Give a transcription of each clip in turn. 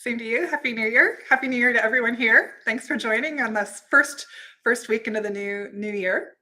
Same to you. Happy New Year. Happy New Year to everyone here. Thanks for joining on this first week into the new year.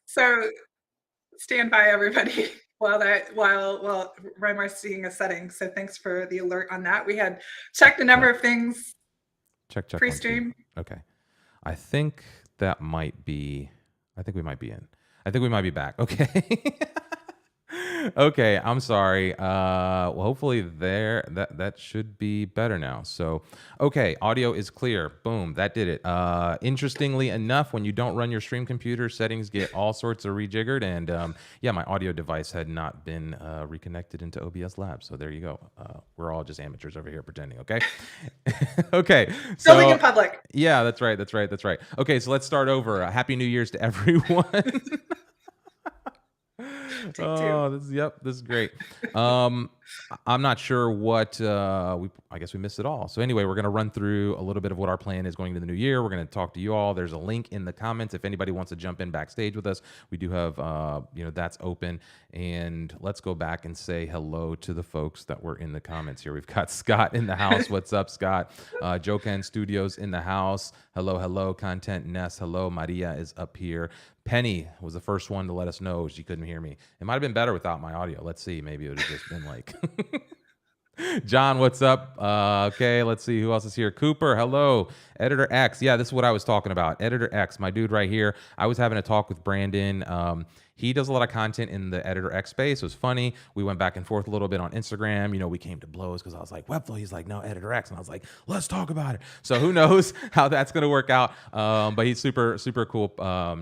So stand by, everybody, while Raymar's seeing a setting. So thanks for the alert on that. We had checked a number Check. of things Check 1, 2. pre-stream. Okay. I think that might be. I think we might be in. I think we might be back. Okay. Okay. I'm sorry. Well, hopefully that should be better now. So, okay, audio is clear. Boom, that did it. Interestingly enough, when you don't run your stream computer, settings get all sorts of rejiggered, and yeah, my audio device had not been reconnected into OBS Labs. So there you go. We're all just amateurs over here pretending. Okay. Okay. Building in So public. yeah, that's right. That's right. That's right. Okay, so let's start over. Happy New Year's to everyone. Take two. Oh, this is great. Um, I'm not sure what I guess we missed it all. So anyway, we're gonna run through a little bit of what our plan is going into the new year. We're gonna talk to you all. There's a link in the comments if anybody wants to jump in backstage with us. We do have that's open. And let's go back and say hello to the folks that were in the comments here. We've got Scott in the house. What's up, Scott? Joken Studios in the house. Hello, hello. Content Ness. Hello, Maria is up here. Penny was the first one to let us know she couldn't hear me. It might have been better without my audio. Let's see. Maybe it would have just been like, John, what's up? Okay, let's see who else is here. Cooper, hello. Editor X. Yeah, this is what I was talking about. Editor X, my dude right here. I was having a talk with Brandon. He does a lot of content in the Editor X space. It was funny. We went back and forth a little bit on Instagram. You know, we came to blows because I was like, Webflow. He's like, no, Editor X. And I was like, let's talk about it. So who knows how that's going to work out. But he's super, super cool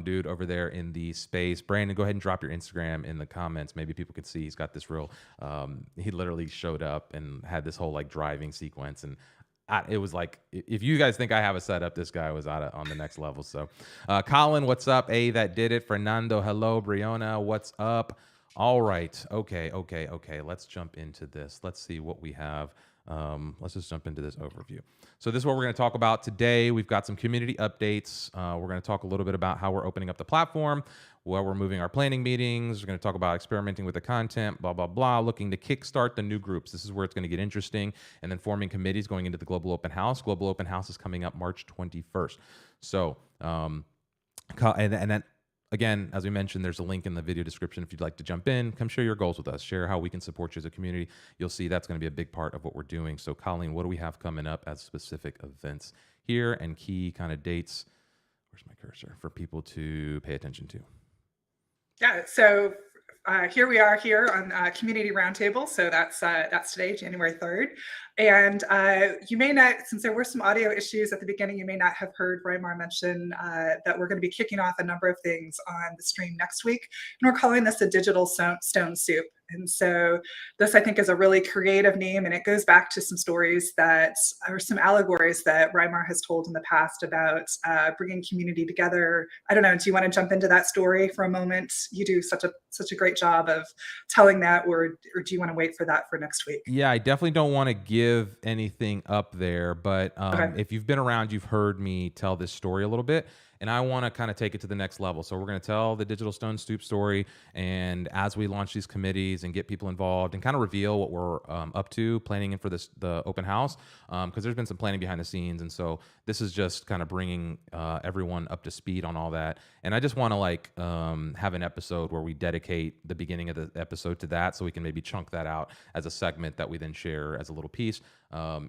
dude over there in the space. Brandon, go ahead and drop your Instagram in the comments. Maybe people could see he's got this real, he literally showed up and had this whole like driving sequence. And it was like, if you guys think I have a setup, this guy was on the next level. So Colin, what's up? That did it. Fernando, hello. Brianna, what's up? All right. Okay. Let's jump into this. Let's see what we have. Let's just jump into this overview. So this is what we're going to talk about today. We've got some community updates. We're going to talk a little bit about how we're opening up the platform, where we're moving our planning meetings. We're going to talk about experimenting with the content, blah, blah, blah, looking to kickstart the new groups. This is where it's going to get interesting. And then forming committees going into the Global Open House. Global Open House is coming up March 21st. So, and then again, as we mentioned, there's a link in the video description if you'd like to jump in. Come share your goals with us. Share how we can support you as a community. You'll see that's going to be a big part of what we're doing. So, Colleen, what do we have coming up as specific events here and key kind of dates? Where's my cursor for people to pay attention to? Yeah, so here we are here on Community Roundtable. So that's today, January 3rd. And you may not, since there were some audio issues at the beginning, you may not have heard Raymmar mention that we're going to be kicking off a number of things on the stream next week. And we're calling this a digital stone soup. And so this, I think, is a really creative name, and it goes back to some stories that, or some allegories that Raymmar has told in the past about bringing community together. I don't know, do you want to jump into that story for a moment? You do such a great job of telling that, or do you want to wait for that for next week? Yeah, I definitely don't want to give anything up there, but Okay. if you've been around, you've heard me tell this story a little bit, and I want to kind of take it to the next level. So we're going to tell the Digital Stone Stoop story, and as we launch these committees, stories and get people involved and kind of reveal what we're up to planning for the open house, because there's been some planning behind the scenes, and so this is just kind of bringing everyone up to speed on all that. And I just want to like have an episode where we dedicate the beginning of the episode to that, so we can maybe chunk that out as a segment that we then share as a little piece.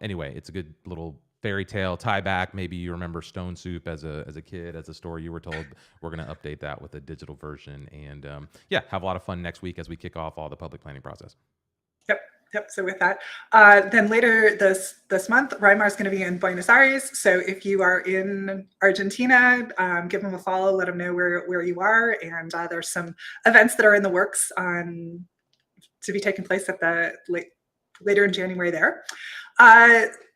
Anyway, it's a good little fairy tale tie back. Maybe you remember Stone Soup as a kid, as a story you were told. We're going to update that with a digital version, and yeah, have a lot of fun next week as we kick off all the public planning process. Yep. So with that, then later this month, Raymmar is going to be in Buenos Aires. So if you are in Argentina, give them a follow, let them know where you are, and there's some events that are in the works to be taking place at the later in January there.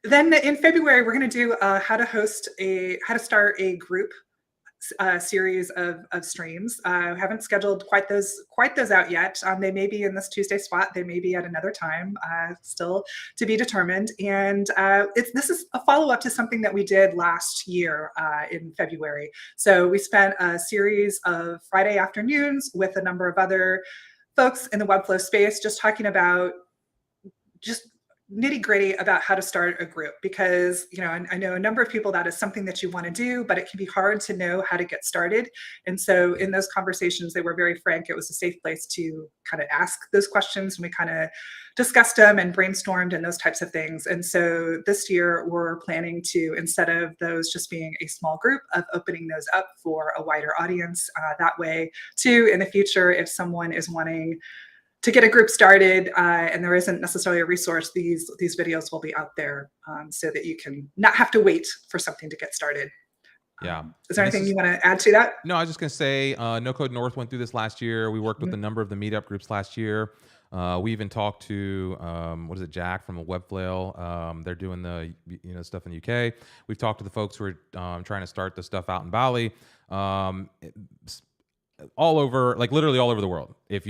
Then in February, we're going to do how to start a group series of streams. Haven't scheduled quite those out yet. They may be in this Tuesday spot. They may be at another time, still to be determined. And this is a follow-up to something that we did last year in February. So we spent a series of Friday afternoons with a number of other folks in the Webflow space, just talking about just nitty gritty about how to start a group, because I know a number of people that is something that you want to do, but it can be hard to know how to get started. And so in those conversations, they were very frank. It was a safe place to kind of ask those questions, and we kind of discussed them and brainstormed and those types of things. And so this year we're planning to, instead of those just being a small group, of opening those up for a wider audience. That way too, in the future, if someone is wanting to get a group started and there isn't necessarily a resource, these videos will be out there so that you can not have to wait for something to get started. Yeah. Is there anything you want to add to that? No, I was just going to say, No Code North went through this last year. We worked with a number of the meetup groups last year. We even talked to, Jack from Webflail. They're doing the stuff in the UK. We've talked to the folks who are trying to start the stuff out in Bali. All over, like literally all over the world. If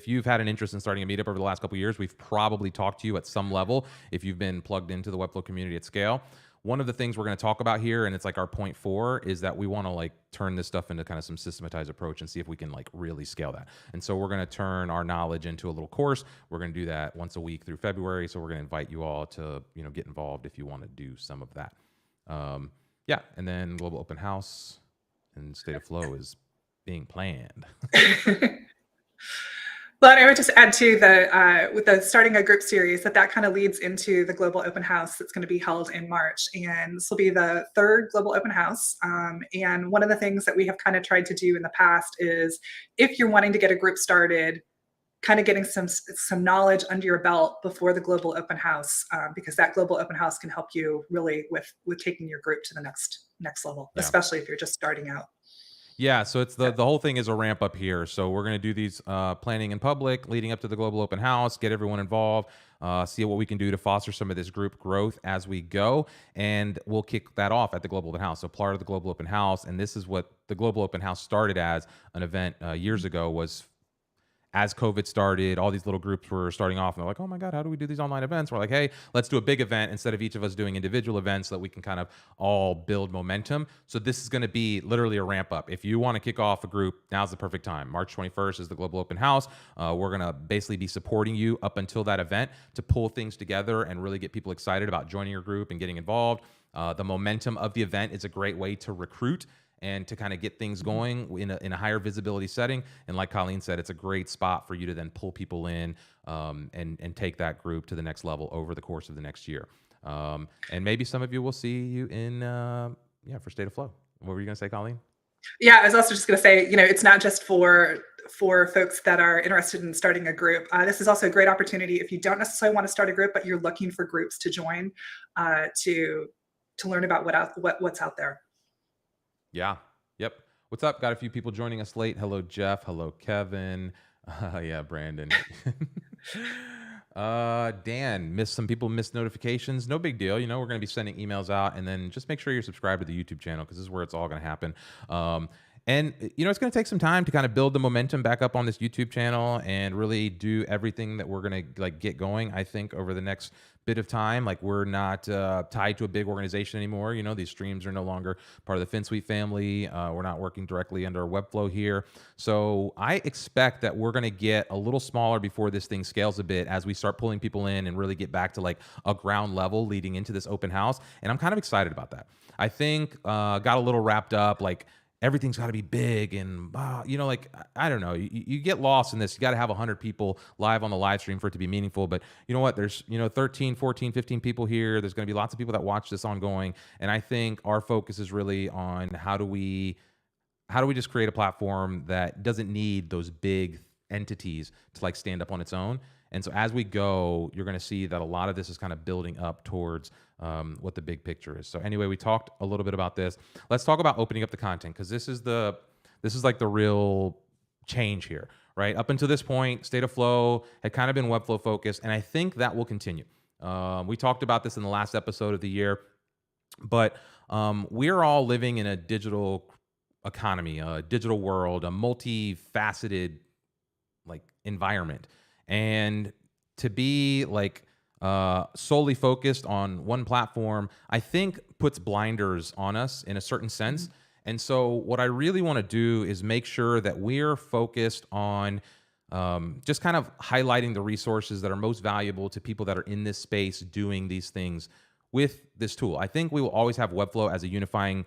you've had an interest in starting a meetup over the last couple of years, we've probably talked to you at some level if you've been plugged into the Webflow community at scale. One of the things we're going to talk about here, and it's like our point 4, is that we want to like turn this stuff into kind of some systematized approach and see if we can like really scale that. And so we're going to turn our knowledge into a little course. We're going to do that once a week through February. So we're going to invite you all to get involved if you want to do some of that. Yeah, and then Global Open House and State of Flow is being planned. Well, I would just add to with the starting a group series that kind of leads into the Global Open House that's going to be held in March. And this will be the 3rd Global Open House. And one of the things that we have kind of tried to do in the past is, if you're wanting to get a group started, kind of getting some knowledge under your belt before the Global Open House, because that Global Open House can help you really with taking your group to the next level, yeah. Especially if you're just starting out. Yeah, so it's the whole thing is a ramp up here. So we're going to do these planning in public leading up to the Global Open House, get everyone involved, see what we can do to foster some of this group growth as we go. And we'll kick that off at the Global Open House. So part of the Global Open House, and this is what the Global Open House started as an event years ago, was as COVID started, all these little groups were starting off and they're like, oh my God, how do we do these online events? We're like, hey, let's do a big event instead of each of us doing individual events so that we can kind of all build momentum. So this is going to be literally a ramp up. If you want to kick off a group, now's the perfect time. March 21st is the Global Open House. We're going to basically be supporting you up until that event to pull things together and really get people excited about joining your group and getting involved. The momentum of the event is a great way to recruit and to kind of get things going in a higher visibility setting. And like Colleen said, it's a great spot for you to then pull people in and take that group to the next level over the course of the next year. And maybe some of you will see you in, for State of Flow. What were you going to say, Colleen? Yeah, I was also just going to say, it's not just for folks that are interested in starting a group. This is also a great opportunity if you don't necessarily want to start a group, but you're looking for groups to join to learn about what's out there. Yeah. Yep. What's up? Got a few people joining us late. Hello, Jeff. Hello, Kevin. Yeah, Brandon. Dan, some people missed notifications. No big deal. We're going to be sending emails out, and then just make sure you're subscribed to the YouTube channel because this is where it's all going to happen. And it's going to take some time to kind of build the momentum back up on this YouTube channel and really do everything that we're going to like get going. I think over the next bit of time, like we're not tied to a big organization anymore. These streams are no longer part of the FinSuite family. We're not working directly under Webflow here. So I expect that we're going to get a little smaller before this thing scales a bit as we start pulling people in and really get back to like a ground level leading into this open house. And I'm kind of excited about that. I think got a little wrapped up like everything's got to be big and like I don't know, you get lost in this. You got to have 100 people live on the live stream for it to be meaningful. But you know what, there's 13, 14, 15 people here. There's going to be lots of people that watch this ongoing, and I think our focus is really on how do we just create a platform that doesn't need those big entities to like stand up on its own. And so as we go, you're going to see that a lot of this is kind of building up towards what the big picture is. So anyway, we talked a little bit about this. Let's talk about opening up the content, because this is like the real change here, right? Up until this point, State of Flow had kind of been Webflow focused, and I think that will continue. We talked about this in the last episode of the year, but we're all living in a digital economy, a digital world, a multifaceted like environment. And to be like solely focused on one platform, I think puts blinders on us in a certain sense. Mm-hmm. And so what I really want to do is make sure that we're focused on just kind of highlighting the resources that are most valuable to people that are in this space doing these things with this tool. I think we will always have Webflow as a unifying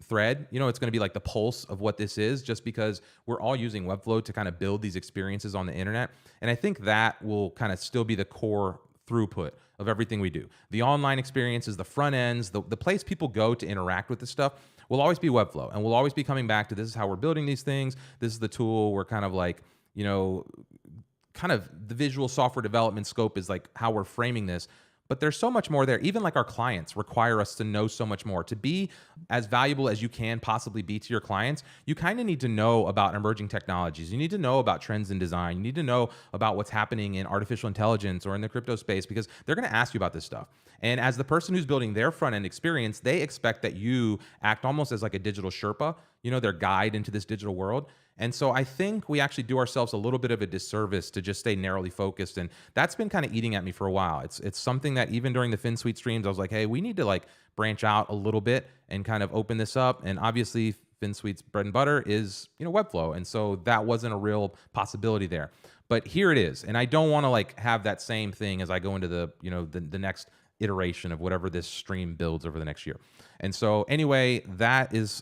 thread. It's going to be like the pulse of what this is, just because we're all using Webflow to kind of build these experiences on the internet. And I think that will kind of still be the core throughput of everything we do. The online experiences, the front ends, the place people go to interact with this stuff will always be Webflow. And we'll always be coming back to this is how we're building these things. This is the tool. We're kind of like, kind of the visual software development scope is like how we're framing this. But there's so much more there. Even like our clients require us to know so much more. To be as valuable as you can possibly be to your clients, you kind of need to know about emerging technologies. You need to know about trends in design. You need to know about what's happening in artificial intelligence or in the crypto space, because they're going to ask you about this stuff. And as the person who's building their front end experience, they expect that you act almost as like a digital Sherpa, their guide into this digital world. And so I think we actually do ourselves a little bit of a disservice to just stay narrowly focused. And that's been kind of eating at me for a while. It's something that even during the FinSuite streams, I was like, hey, we need to like branch out a little bit and kind of open this up. And obviously FinSuite's bread and butter is, Webflow. And so that wasn't a real possibility there. But here it is. And I don't want to like have that same thing as I go into the, the next iteration of whatever this stream builds over the next year. And so anyway, that is,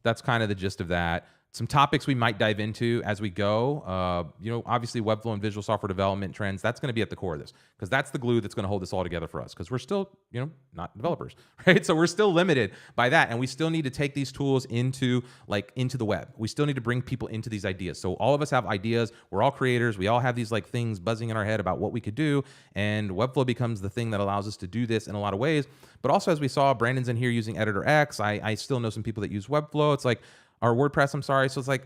that's kind of the gist of that. Some topics we might dive into as we go. Obviously Webflow and visual software development trends, that's going to be at the core of this, because that's the glue that's going to hold this all together for us, because we're still, not developers, right? So we're still limited by that, and we still need to take these tools into the web. We still need to bring people into these ideas. So all of us have ideas. We're all creators. We all have these like things buzzing in our head about what we could do, and Webflow becomes the thing that allows us to do this in a lot of ways. But also, as we saw, Brandon's in here using Editor X. I still know some people that use Webflow. It's like, or WordPress, I'm sorry. So it's like,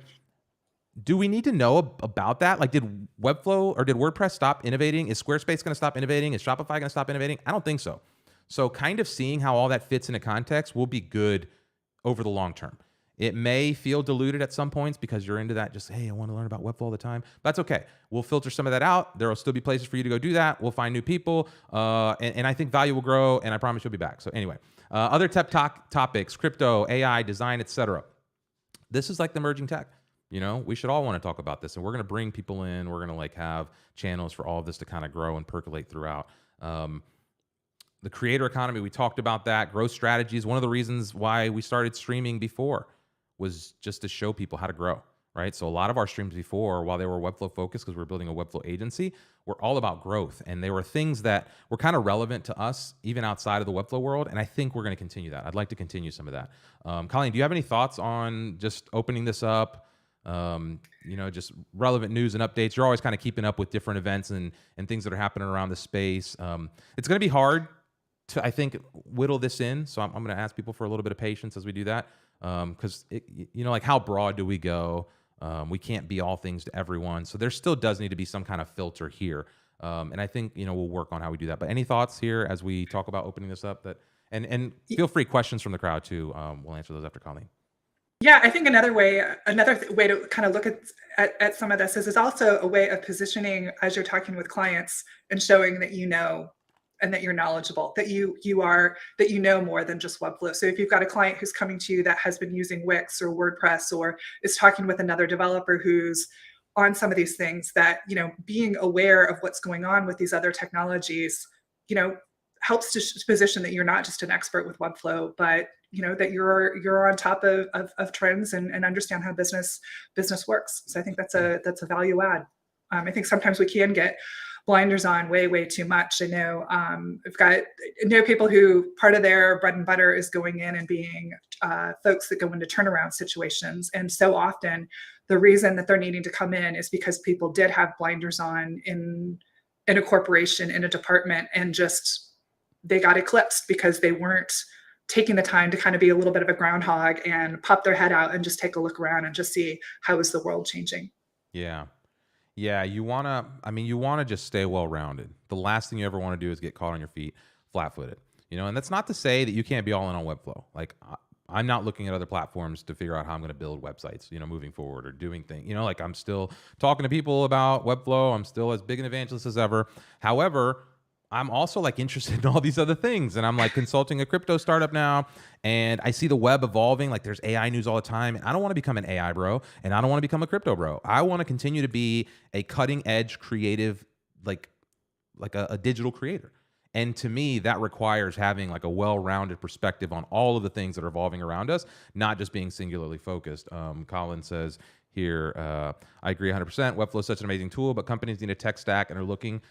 do we need to know about that? Like, did Webflow or did WordPress stop innovating? Is Squarespace going to stop innovating? Is Shopify going to stop innovating? I don't think so. So kind of seeing how all that fits into context will be good over the long term. It may feel diluted at some points because you're into that, just, hey, I want to learn about Webflow all the time. That's okay. We'll filter some of that out. There will still be places for you to go do that. We'll find new people. And I think value will grow, and I promise you'll be back. So anyway, other topics, crypto, AI, design, etc. This is like the emerging tech. We should all want to talk about this, and we're going to bring people in. We're going to like have channels for all of this to kind of grow and percolate throughout. The creator economy, we talked about that. Growth strategies. One of the reasons why we started streaming before was just to show people how to grow, right? So a lot of our streams before, while they were Webflow focused, because we were building a Webflow agency, were all about growth. And they were things that were kind of relevant to us, even outside of the Webflow world. And I think we're going to continue that. I'd like to continue some of that. Colleen, do you have any thoughts on just opening this up? Just relevant news and updates. You're always kind of keeping up with different events and things that are happening around the space. It's going to be hard to, I think, whittle this in. So I'm going to ask people for a little bit of patience as we do that. Because like how broad do we go? We can't be all things to everyone. So there still does need to be some kind of filter here. And I think, we'll work on how we do that. But any thoughts here as we talk about opening this up? And feel free, questions from the crowd too. We'll answer those after Colleen. Yeah, I think another way, way to kind of look at some of this is also a way of positioning as you're talking with clients and showing that you know and that you're knowledgeable, that you know more than just Webflow. So if you've got a client who's coming to you that has been using Wix or WordPress or is talking with another developer who's on some of these things, that being aware of what's going on with these other technologies, helps to position that you're not just an expert with Webflow, but that you're on top of trends and understand how business works. So I think that's a value add. I think sometimes we can get blinders on way too much. I know I know people who part of their bread and butter is going in and being folks that go into turnaround situations, and so often the reason that they're needing to come in is because people did have blinders on in a corporation, in a department, and just they got eclipsed because they weren't taking the time to kind of be a little bit of a groundhog and pop their head out and just take a look around and just see how is the world changing. Yeah. Yeah, you want to just stay well-rounded. The last thing you ever want to do is get caught on your feet flat-footed. And that's not to say that you can't be all in on Webflow. Like I'm not looking at other platforms to figure out how I'm going to build websites, moving forward or doing things. Like I'm still talking to people about Webflow. I'm still as big an evangelist as ever. However, I'm also like interested in all these other things, and I'm like consulting a crypto startup now, and I see the web evolving. Like there's AI news all the time, and I don't want to become an AI bro, and I don't want to become a crypto bro. I want to continue to be a cutting edge creative, like a digital creator. And to me, that requires having like a well-rounded perspective on all of the things that are evolving around us, not just being singularly focused. Colin says here, I agree 100%. Webflow is such an amazing tool, but companies need a tech stack and are looking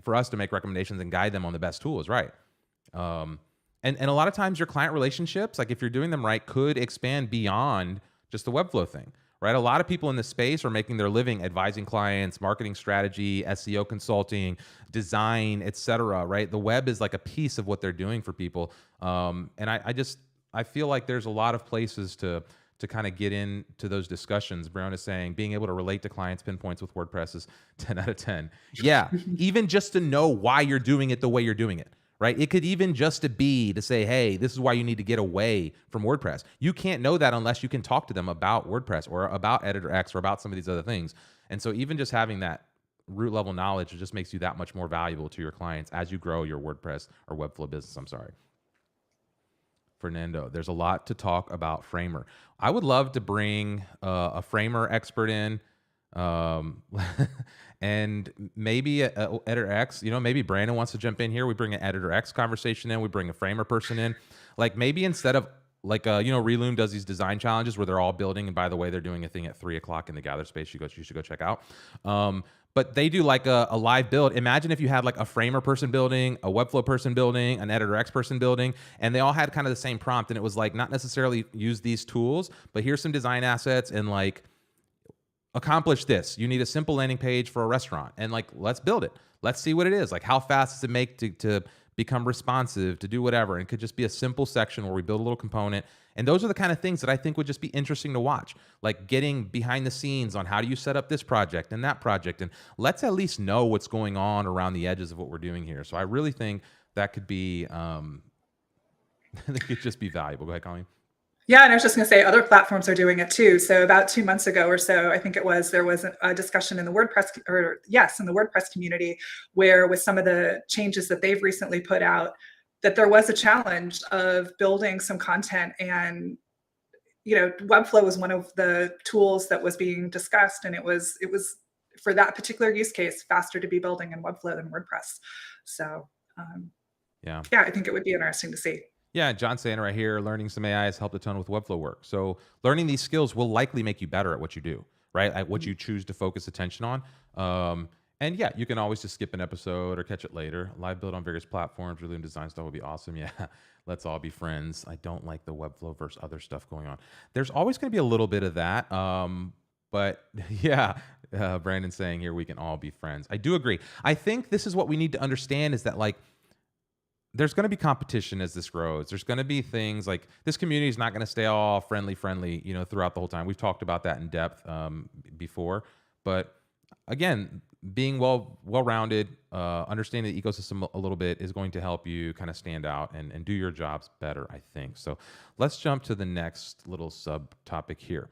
for us to make recommendations and guide them on the best tools, right? And a lot of times your client relationships, like if you're doing them right, could expand beyond just the Webflow thing. Right? A lot of people in this space are making their living advising clients, marketing strategy, SEO consulting, design, etc. Right? The web is like a piece of what they're doing for people. And I feel like there's a lot of places to kind of get into those discussions. Brown is saying being able to relate to clients' pinpoints with WordPress is 10 out of 10. Yeah, even just to know why you're doing it the way you're doing it. Right? It could even just be to say, hey, this is why you need to get away from WordPress. You can't know that unless you can talk to them about WordPress or about Editor X or about some of these other things. And so even just having that root level knowledge, it just makes you that much more valuable to your clients as you grow your WordPress or Webflow business. I'm sorry. Fernando, there's a lot to talk about Framer. I would love to bring a Framer expert in. And maybe Editor X, maybe Brandon wants to jump in here. We bring an Editor X conversation in. We bring a Framer person in. Like maybe instead of like, Reloom does these design challenges where they're all building. And by the way, they're doing a thing at 3:00 in the Gather space. You should go check out. But they do like a live build. Imagine if you had like a Framer person building, a Webflow person building, an Editor X person building, and they all had kind of the same prompt. And it was like, not necessarily use these tools, but here's some design assets and like, accomplish this. You need a simple landing page for a restaurant, and like, let's build it. Let's see what it is. Like, how fast does it make to become responsive, to do whatever? And it could just be a simple section where we build a little component. And those are the kind of things that I think would just be interesting to watch, like getting behind the scenes on how do you set up this project and that project. And let's at least know what's going on around the edges of what we're doing here. So I really think that could be, that could just be valuable. Go ahead, Colleen. Yeah, and I was just going to say other platforms are doing it too. So about 2 months ago or so, I think it was, there was a discussion in the WordPress community where with some of the changes that they've recently put out, that there was a challenge of building some content, and Webflow was one of the tools that was being discussed, and it was for that particular use case faster to be building in Webflow than WordPress. So yeah, I think it would be interesting to see. Yeah, John saying right here, learning some AI has helped a ton with Webflow work. So learning these skills will likely make you better at what you do, right? At what you choose to focus attention on. And yeah, you can always just skip an episode or catch it later. Live build on various platforms, really design stuff would be awesome. Yeah, let's all be friends. I don't like the Webflow versus other stuff going on. There's always going to be a little bit of that. But yeah, Brandon saying here, we can all be friends. I do agree. I think this is what we need to understand is that like, there's going to be competition as this grows. There's going to be things like this community is not going to stay all friendly, throughout the whole time. We've talked about that in depth before. But again, being well-rounded, understanding the ecosystem a little bit is going to help you kind of stand out and do your jobs better, I think. So let's jump to the next little subtopic here,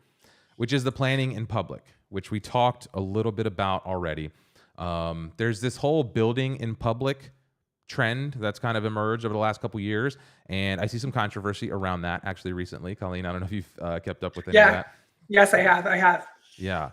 which is the planning in public, which we talked a little bit about already. There's this whole building in public trend that's kind of emerged over the last couple years, and I see some controversy around that actually recently. Colleen, I don't know if you've kept up with any of Yeah. that. Yes, I have. Yeah.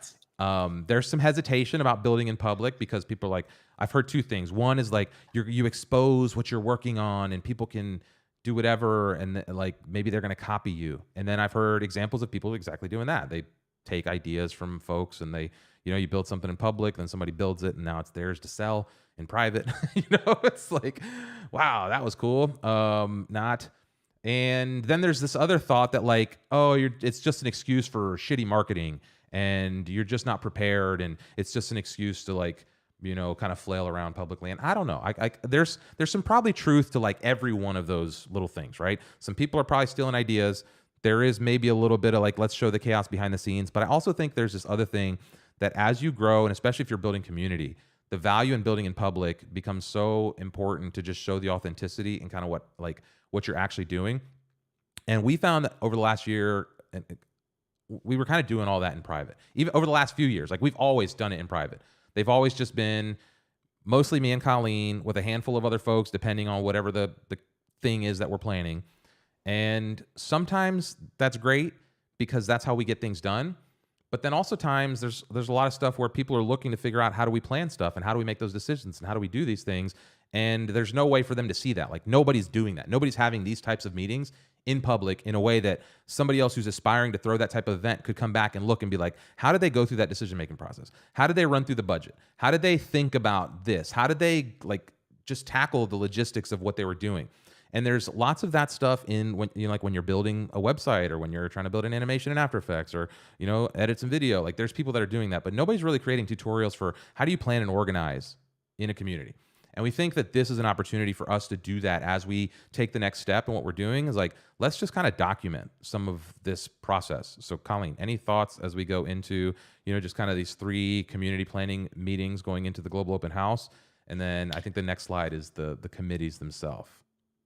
There's some hesitation about building in public because people are like, I've heard two things. One is like you expose what you're working on and people can do whatever and like maybe they're going to copy you. And then I've heard examples of people exactly doing that. They take ideas from folks and they, you build something in public, then somebody builds it and now it's theirs to sell in private. It's like, wow, that was cool. Not. And then there's this other thought that like, oh, it's just an excuse for shitty marketing and you're just not prepared and it's just an excuse to like, kind of flail around publicly. And I don't know. There's some probably truth to like every one of those little things, right? Some people are probably stealing ideas. There is maybe a little bit of like, let's show the chaos behind the scenes. But I also think there's this other thing that as you grow, and especially if you're building community, the value in building in public becomes so important to just show the authenticity and kind of what you're actually doing. And we found that over the last year, we were kind of doing all that in private. Even over the last few years, like we've always done it in private. They've always just been mostly me and Colleen with a handful of other folks, depending on whatever the thing is that we're planning. And sometimes that's great because that's how we get things done. But then also times there's a lot of stuff where people are looking to figure out how do we plan stuff and how do we make those decisions and how do we do these things. And there's no way for them to see that. Like nobody's doing that. Nobody's having these types of meetings in public in a way that somebody else who's aspiring to throw that type of event could come back and look and be like, how did they go through that decision-making process? How did they run through the budget? How did they think about this? How did they like just tackle the logistics of what they were doing? And there's lots of that stuff in when when you're building a website or when you're trying to build an animation in After Effects or edit some video. Like there's people that are doing that, but nobody's really creating tutorials for how do you plan and organize in a community. And we think that this is an opportunity for us to do that as we take the next step. And what we're doing is like, let's just kind of document some of this process. So Colleen, any thoughts as we go into, just kind of these 3 community planning meetings going into the Global Open House? And then I think the next slide is the committees themselves.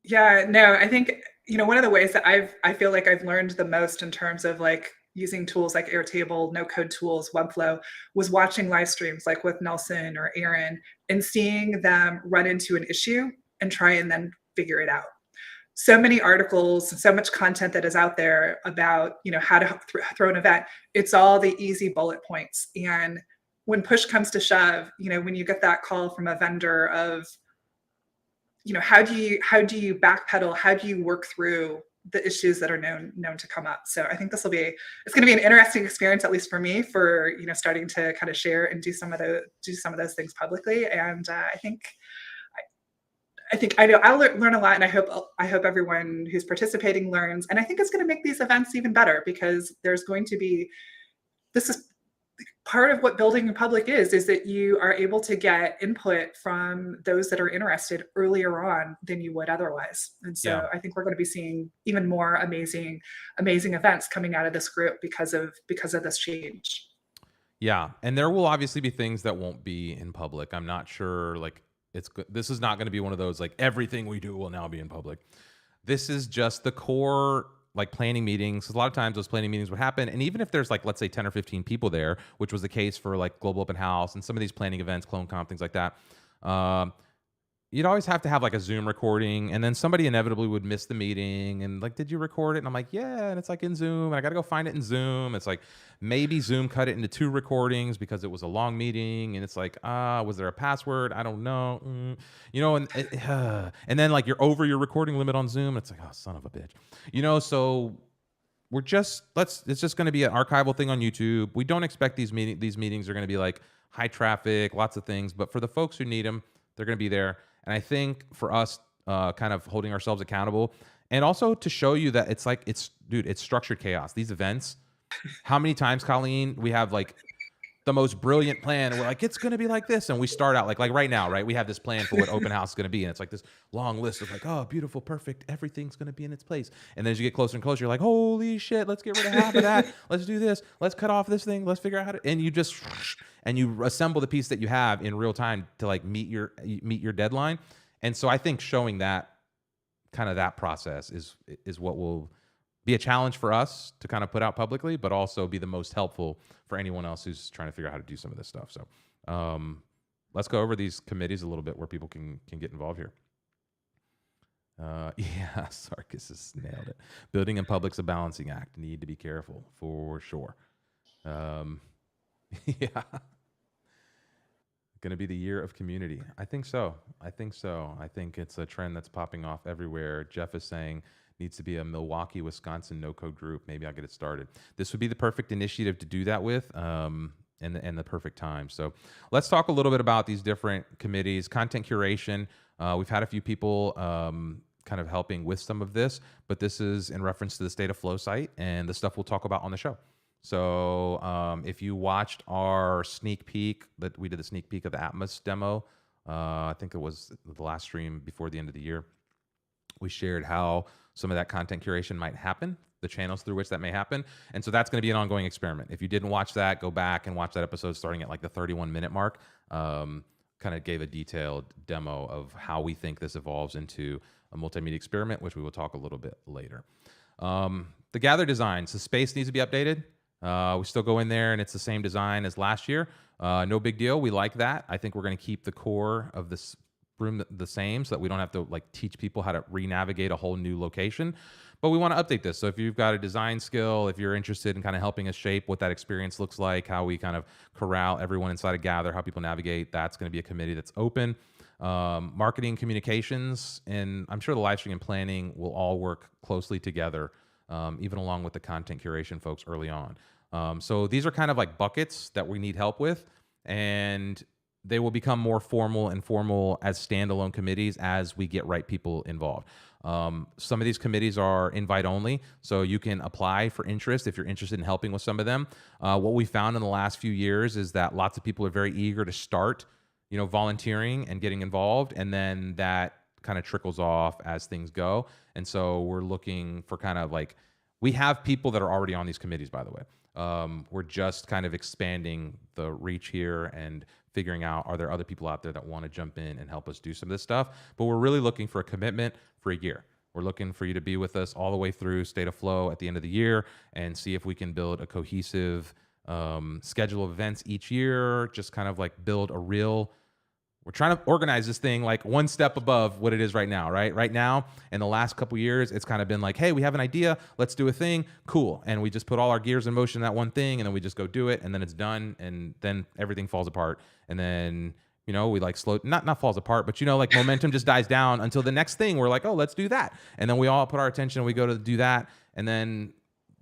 Yeah, no, I think, one of the ways that I feel like I've learned the most in terms of like using tools like Airtable, no code tools, Webflow, was watching live streams like with Nelson or Aaron and seeing them run into an issue and try and then figure it out. So many articles, so much content that is out there about, how to throw an event. It's all the easy bullet points. And when push comes to shove, when you get that call from a vendor of, how do you backpedal? How do you work through the issues that are known to come up? So I think it's going to be an interesting experience, at least for me, for starting to kind of share and do some of those things publicly. And I think I know I'll learn a lot, and I hope everyone who's participating learns. And I think it's going to make these events even better because there's going to be this is part of what building in public is that you are able to get input from those that are interested earlier on than you would otherwise. And so I think we're going to be seeing even more amazing events coming out of this group because of this change. Yeah. And there will obviously be things that won't be in public. I'm not sure like this is not going to be one of those like everything we do will now be in public. This is just the core like planning meetings. A lot of times those planning meetings would happen. And even if there's like, let's say 10 or 15 people there, which was the case for like Global Open House and some of these planning events, Clone Comp, things like that, you'd always have to have like a Zoom recording. And then somebody inevitably would miss the meeting and like, did you record it? And I'm like, yeah. And it's like in Zoom and I got to go find it in Zoom. It's like maybe Zoom cut it into 2 recordings because it was a long meeting. And it's like, was there a password? I don't know. And then like you're over your recording limit on Zoom. It's like, oh, son of a bitch. So we're just, it's just going to be an archival thing on YouTube. We don't expect these meetings are going to be like high traffic, lots of things, but for the folks who need them, they're going to be there. And I think for us, kind of holding ourselves accountable and also to show you that it's structured chaos. These events, how many times, Colleen, we have like the most brilliant plan, and we're like, it's going to be like this, and we start out like right now, right? We have this plan for what open house is going to be, and it's like this long list of like, oh, beautiful, perfect, everything's going to be in its place. And then as you get closer and closer, you're like, holy shit, let's get rid of half of that. Let's do this. Let's cut off this thing. Let's figure out how to. And you just and you assemble the piece that you have in real time to like meet your deadline. And so I think showing that kind of that process is what will be a challenge for us to kind of put out publicly, but also be the most helpful for anyone else who's trying to figure out how to do some of this stuff. So let's go over these committees a little bit where people can get involved here. Yeah, Sarkis has nailed it. Building and Public's a balancing act. Need to be careful for sure. Yeah. Going to be the year of community. I think so. I think it's a trend that's popping off everywhere. Jeff is saying needs to be a Milwaukee, Wisconsin no-code group. Maybe I'll get it started. This would be the perfect initiative to do that with, and the perfect time. So let's talk a little bit about these different committees. Content curation. We've had a few people kind of helping with some of this, but this is in reference to the State of Flow site and the stuff we'll talk about on the show. So if you watched our sneak peek, that we did the sneak peek of the Atmos demo, I think it was the last stream before the end of the year, we shared how some of that content curation might happen, the channels through which that may happen. And so that's going to be an ongoing experiment. If you didn't watch that, go back and watch that episode starting at like the 31-minute mark. Kind of gave a detailed demo of how we think this evolves into a multimedia experiment, which we will talk a little bit later. The Gather designs, the space needs to be updated. We still go in there and it's the same design as last year. No big deal. We like that. I think we're going to keep the core of this room the same so that we don't have to like teach people how to re-navigate a whole new location. But we want to update this. So if you've got a design skill, if you're interested in kind of helping us shape what that experience looks like, how we kind of corral everyone inside of Gather, how people navigate, that's going to be a committee that's open. Marketing, communications, and I'm sure the live stream and planning will all work closely together, even along with the content curation folks early on. So these are kind of like buckets that we need help with, and they will become more formal and formal as standalone committees as we get right people involved. Some of these committees are invite only, so you can apply for interest if you're interested in helping with some of them. What we found in the last few years is that lots of people are very eager to start, volunteering and getting involved, and then that kind of trickles off as things go. And so we're looking for kind of like, we have people that are already on these committees, by the way. We're just kind of expanding the reach here and figuring out, are there other people out there that want to jump in and help us do some of this stuff? But we're really looking for a commitment for a year. We're looking for you to be with us all the way through State of Flow at the end of the year and see if we can build a cohesive schedule of events each year, just kind of like build a real, we're trying to organize this thing like one step above what it is right now, right? Right now, in the last couple years, it's kind of been like, hey, we have an idea, let's do a thing, cool. And we just put all our gears in motion in that one thing, and then we just go do it, and then it's done, and then everything falls apart. And then, we like slow, not falls apart, but like momentum just dies down until the next thing, we're like, oh, let's do that. And then we all put our attention, and we go to do that, and then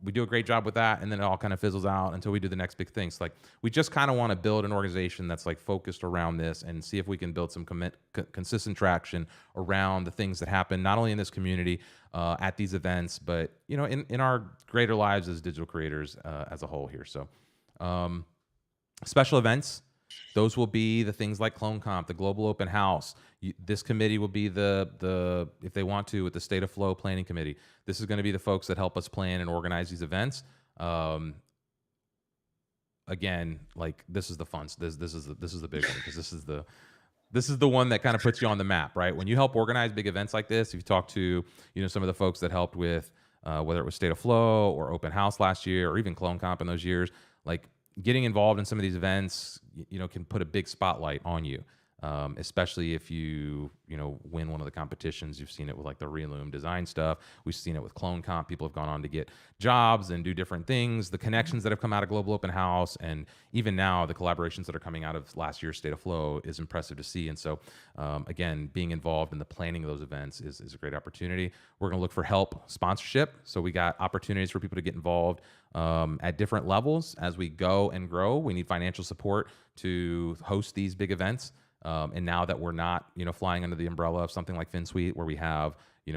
we do a great job with that, and then it all kind of fizzles out until we do the next big thing. So like, we just kind of want to build an organization that's like focused around this and see if we can build some consistent traction around the things that happen, not only in this community, at these events, but in our greater lives as digital creators as a whole here. So special events, those will be the things like CloneConf, the Global Open House. This committee will be the if they want to, with the State of Flow Planning Committee. This is going to be the folks that help us plan and organize these events. Again, like this is the fun. This is the big one, because this is the one that kind of puts you on the map, right? When you help organize big events like this, if you talk to some of the folks that helped with whether it was State of Flow or Open House last year, or even CloneConf in those years, like getting involved in some of these events, can put a big spotlight on you. Especially if you win one of the competitions. You've seen it with like the Reloom design stuff. We've seen it with CloneConf. People have gone on to get jobs and do different things. The connections that have come out of Global Open House, and even now the collaborations that are coming out of last year's State of Flow, is impressive to see. And so, again, being involved in the planning of those events is a great opportunity. We're going to look for help sponsorship. So we got opportunities for people to get involved at different levels as we go and grow. We need financial support to host these big events. And now that we're not, flying under the umbrella of something like FinSuite, where we have,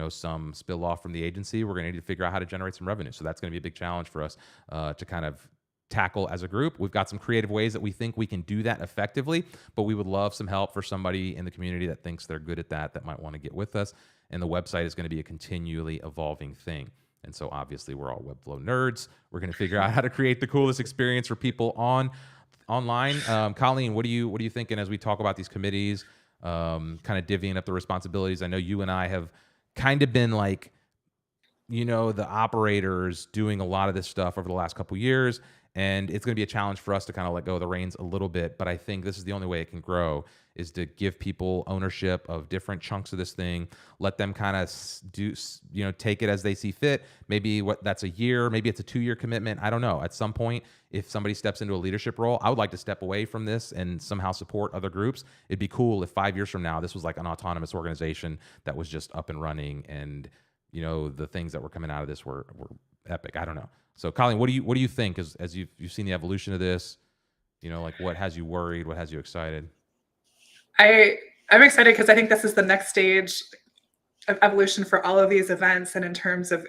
some spill off from the agency, we're going to need to figure out how to generate some revenue. So that's going to be a big challenge for us to kind of tackle as a group. We've got some creative ways that we think we can do that effectively, but we would love some help for somebody in the community that thinks they're good at that might want to get with us. And the website is going to be a continually evolving thing. And so obviously we're all Webflow nerds. We're going to figure out how to create the coolest experience for people online. Colleen, what are you thinking as we talk about these committees, kind of divvying up the responsibilities? I know you and I have kind of been like, the operators doing a lot of this stuff over the last couple of years. And it's going to be a challenge for us to kind of let go of the reins a little bit. But I think this is the only way it can grow, is to give people ownership of different chunks of this thing. Let them kind of take it as they see fit. Maybe that's a year, maybe it's a 2-year commitment. I don't know. At some point, if somebody steps into a leadership role, I would like to step away from this and somehow support other groups. It'd be cool if 5 years from now, this was like an autonomous organization that was just up and running, and the things that were coming out of this were epic. I don't know. So Colleen, what do you think as you've seen the evolution of this? What has you worried? What has you excited? I'm excited because I think this is the next stage of evolution for all of these events, and in terms of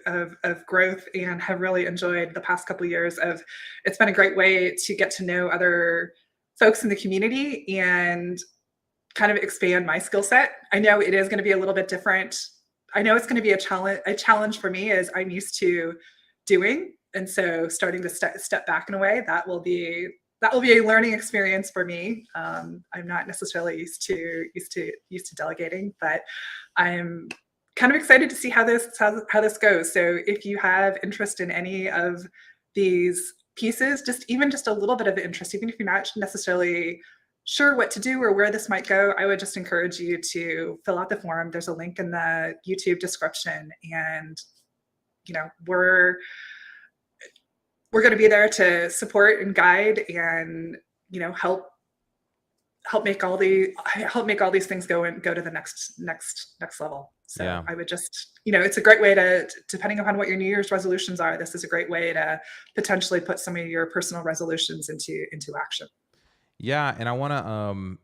growth, and have really enjoyed the past couple of years of, it's been a great way to get to know other folks in the community and kind of expand my skill set. I know it is going to be a little bit different. I know it's going to be a challenge for me, as I'm used to doing. And so starting to step back in a way, that will be a learning experience for me. I'm not necessarily used to delegating, but I'm kind of excited to see how this goes. So if you have interest in any of these pieces, just a little bit of interest, even if you're not necessarily sure what to do or where this might go, I would just encourage you to fill out the form. There's a link in the YouTube description, and we're going to be there to support and guide, and help make all these things go to the next level. So yeah. I would just, it's a great way to, depending upon what your New Year's resolutions are, this is a great way to potentially put some of your personal resolutions into action. Yeah, and I want to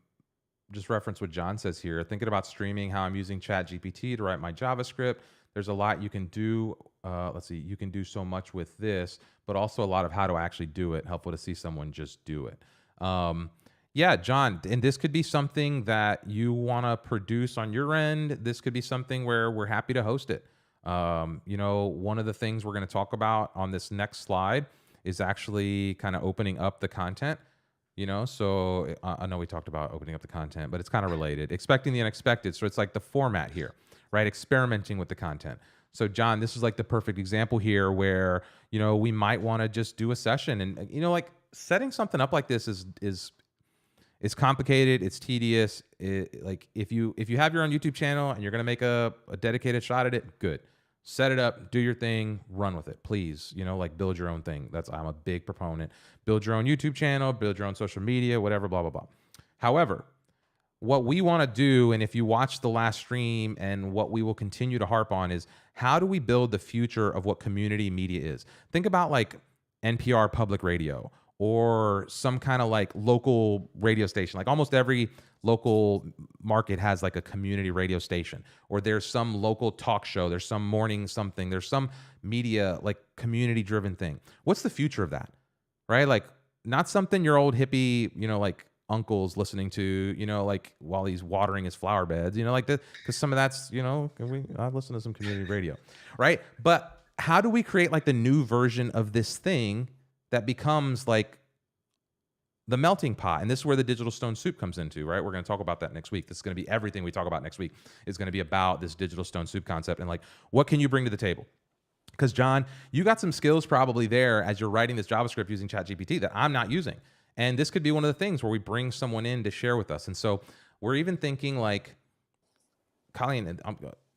just reference what John says here. Thinking about streaming, how I'm using ChatGPT to write my JavaScript. There's a lot you can do. Let's see, you can do so much with this, but also a lot of how to actually do it. Helpful to see someone just do it. Yeah, John, and this could be something that you want to produce on your end. This could be something where we're happy to host it. One of the things we're going to talk about on this next slide is actually kind of opening up the content. So I know we talked about opening up the content, but it's kind of related. Expecting the unexpected. So it's like the format here, right? Experimenting with the content. So John, this is like the perfect example here where, we might want to just do a session, and, like setting something up like this is complicated. It's tedious. Like if you have your own YouTube channel and you're going to make a dedicated shot at it, good. Set it up, do your thing, run with it, please. Build your own thing. I'm a big proponent. Build your own YouTube channel, build your own social media, whatever, blah, blah, blah. However, what we want to do, and if you watch the last stream, and what we will continue to harp on, is how do we build the future of what community media is? Think about like NPR public radio, or some kind of like local radio station. Like almost every local market has like a community radio station, or there's some local talk show, there's some morning something, there's some media like community driven thing. What's the future of that, right? Like not something your old hippie, like uncle's listening to, like while he's watering his flower beds, like that, because some of that's, I listen to some community radio, right? But how do we create like the new version of this thing that becomes like the melting pot? And this is where the digital stone soup comes into, right? We're going to talk about that next week. This is going to be everything we talk about next week is going to be about this digital stone soup concept, and like, what can you bring to the table? Because John, you got some skills probably there as you're writing this JavaScript using ChatGPT that I'm not using. And this could be one of the things where we bring someone in to share with us. And so we're even thinking like, Colleen,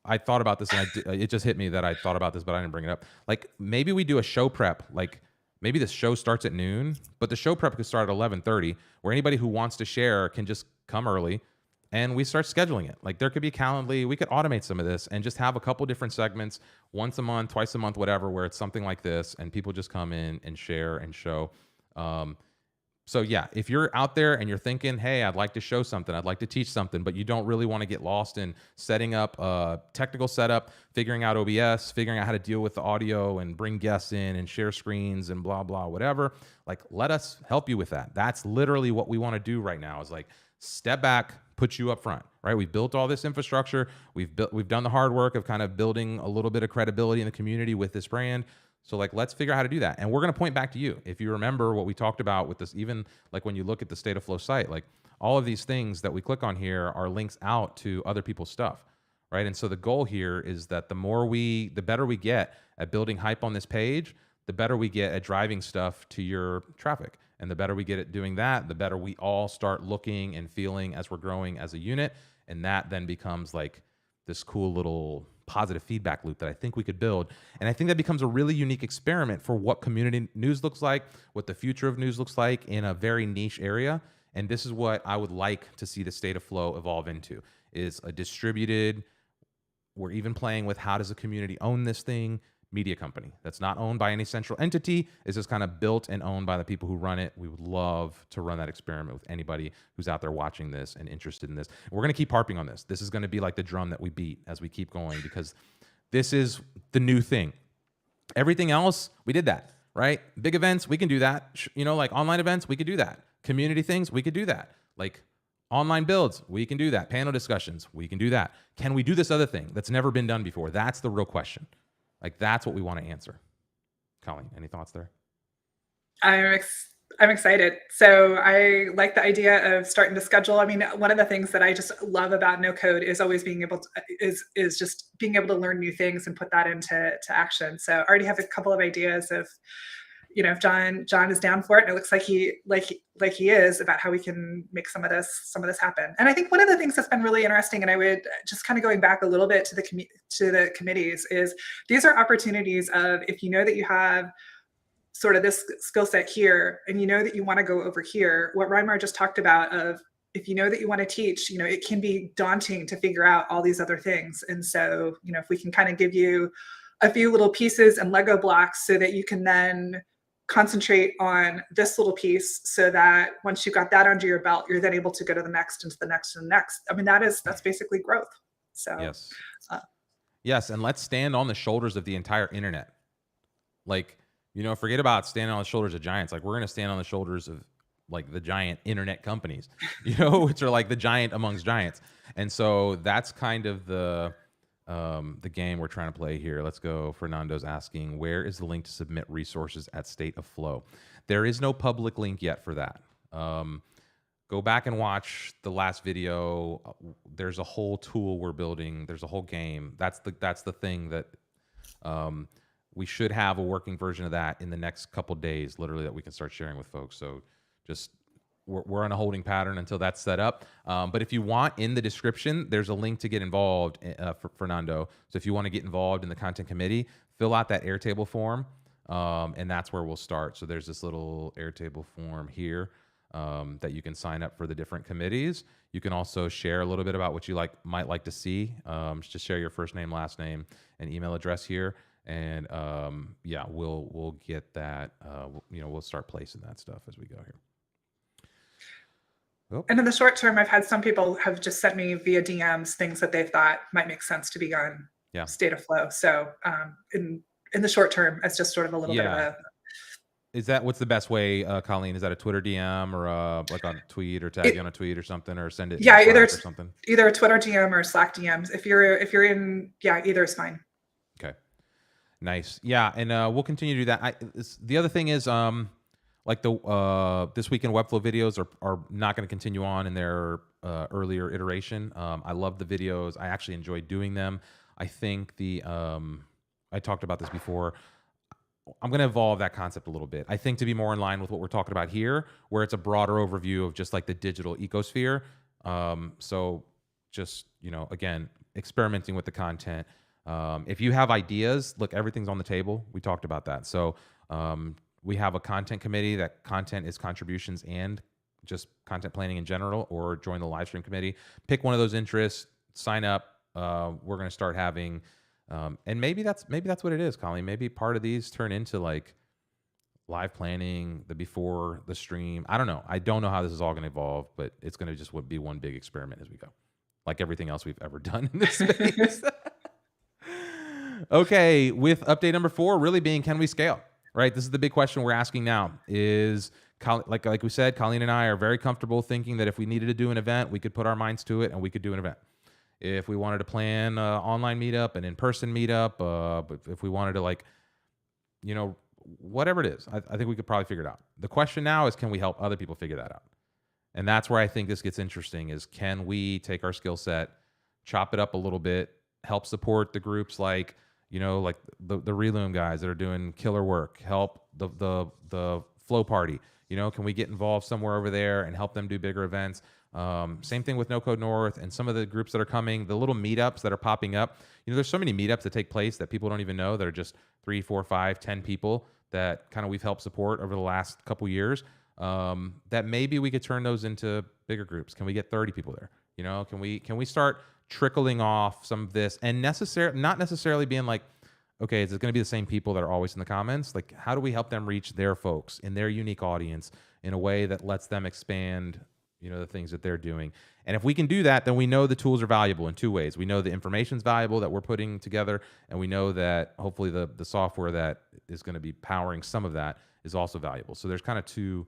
I thought about this, and it just hit me that I thought about this, but I didn't bring it up. Like maybe we do a show prep, like maybe the show starts at noon, but the show prep could start at 11:30, where anybody who wants to share can just come early, and we start scheduling it. Like there could be Calendly. We could automate some of this and just have a couple different segments, once a month, twice a month, whatever, where it's something like this, and people just come in and share and show. So yeah, if you're out there and you're thinking, hey, I'd like to show something, I'd like to teach something, but you don't really want to get lost in setting up a technical setup, figuring out OBS, figuring out how to deal with the audio and bring guests in and share screens and blah, blah, whatever, like let us help you with that. That's literally what we want to do right now is like step back, put you up front, right? We've built all this infrastructure. We've done the hard work of kind of building a little bit of credibility in the community with this brand. So like, let's figure out how to do that. And we're going to point back to you. If you remember what we talked about with this, even like when you look at the State of Flow site, like all of these things that we click on here are links out to other people's stuff, right? And so the goal here is that the better we get at building hype on this page, the better we get at driving stuff to your traffic. And the better we get at doing that, the better we all start looking and feeling as we're growing as a unit. And that then becomes like this cool little positive feedback loop that I think we could build. And I think that becomes a really unique experiment for what community news looks like, what the future of news looks like in a very niche area. And this is what I would like to see the State of Flow evolve into, is a distributed, we're even playing with how does a community own this thing, media company that's not owned by any central entity, is just kind of built and owned by the people who run it. We would love to run that experiment with anybody who's out there watching this and interested in this. And we're going to keep harping on this. This is going to be like the drum that we beat as we keep going, because this is the new thing. Everything else, we did that, right? Big events, we can do that. You know, like online events, we could do that. Community things, we could do that. Like online builds, we can do that. Panel discussions, we can do that. Can we do this other thing that's never been done before? That's the real question. Like, that's what we want to answer. Colleen, any thoughts there? I'm excited. So I like the idea of starting to schedule. I mean, one of the things that I just love about no code is always being able to is just being able to learn new things and put that into action. So I already have a couple of ideas of, you know, if John is down for it, and it looks like he is, about how we can make some of this happen. And I think one of the things that's been really interesting, and I would just kind of going back a little bit to the committees, is these are opportunities of, if you know that you have sort of this skill set here, and you know that you want to go over here, what Raymmar just talked about of, if you know that you want to teach, you know, it can be daunting to figure out all these other things. And so, you know, if we can kind of give you a few little pieces and Lego blocks so that you can then concentrate on this little piece, so that once you got that under your belt, you're then able to go to the next and to the next and the next. I mean, that's basically growth. So yes, yes, and let's stand on the shoulders of the entire internet. Like, you know, forget about standing on the shoulders of giants. Like, we're going to stand on the shoulders of like the giant internet companies, you know, which are like the giant amongst giants. And so that's kind of the game we're trying to play here. Let's go. Fernando's asking, where is the link to submit resources at State of Flow? There is no public link yet for that. Go back and watch the last video. There's a whole tool we're building. There's a whole game. That's the thing that we should have a working version of that in the next couple days, literally, that we can start sharing with folks. So just we're on a holding pattern until that's set up. But if you want, in the description, there's a link to get involved for Fernando. So if you want to get involved in the content committee, fill out that Airtable form, and that's where we'll start. So there's this little Airtable form here that you can sign up for the different committees. You can also share a little bit about what you might like to see. Just share your first name, last name, and email address here. And yeah, we'll get that. You know, we'll start placing that stuff as we go here. Oh. And in the short term, I've had some people have just sent me via DMs things that they thought might make sense to be on State of Flow. So in the short term, it's just sort of a little bit of a. Is that what's the best way, Colleen? Is that a Twitter DM or like on a tweet, or tag you on a tweet or something, or send it? Yeah, either or something. Either a Twitter DM or Slack DMs. If you're in, either is fine. Okay, nice. Yeah, and we'll continue to do that. The other thing is, like the This Week in Webflow videos are not going to continue on in their earlier iteration. I love the videos. I actually enjoy doing them. I think I talked about this before. I'm going to evolve that concept a little bit. I think to be more in line with what we're talking about here, where it's a broader overview of just like the digital ecosphere. So just, you know, again, experimenting with the content. If you have ideas, look, everything's on the table. We talked about that. So we have a content committee. That content is contributions and just content planning in general, or join the live stream committee. Pick one of those interests, sign up. We're going to start having, and maybe that's what it is, Colleen. Maybe part of these turn into like live planning, the before the stream. I don't know. I don't know how this is all going to evolve, but it's going to just be one big experiment as we go, like everything else we've ever done in this space. Okay, with update number 4 really being, can we scale? Right? This is the big question we're asking now. Is like we said, Colleen and I are very comfortable thinking that if we needed to do an event, we could put our minds to it and we could do an event. If we wanted to plan an online meetup, an in-person meetup, but if we wanted to, like, you know, whatever it is, I think we could probably figure it out. The question now is, can we help other people figure that out? And that's where I think this gets interesting, is can we take our skill set, chop it up a little bit, help support the groups like, like the Reloom guys that are doing killer work, help the Flow Party. Can we get involved somewhere over there and help them do bigger events? Same thing with No Code North and some of the groups that are coming, the little meetups that are popping up. There's so many meetups that take place that people don't even know, that are just 3, 4, 5, 10 people that kind of we've helped support over the last couple years. That maybe we could turn those into bigger groups. Can we get 30 people there? Can we start trickling off some of this, and not necessarily being like, okay, is it going to be the same people that are always in the comments? Like, how do we help them reach their folks in their unique audience in a way that lets them expand, the things that they're doing? And if we can do that, then we know the tools are valuable in 2 ways. We know the information's valuable that we're putting together, and we know that hopefully the software that is going to be powering some of that is also valuable. So there's kind of two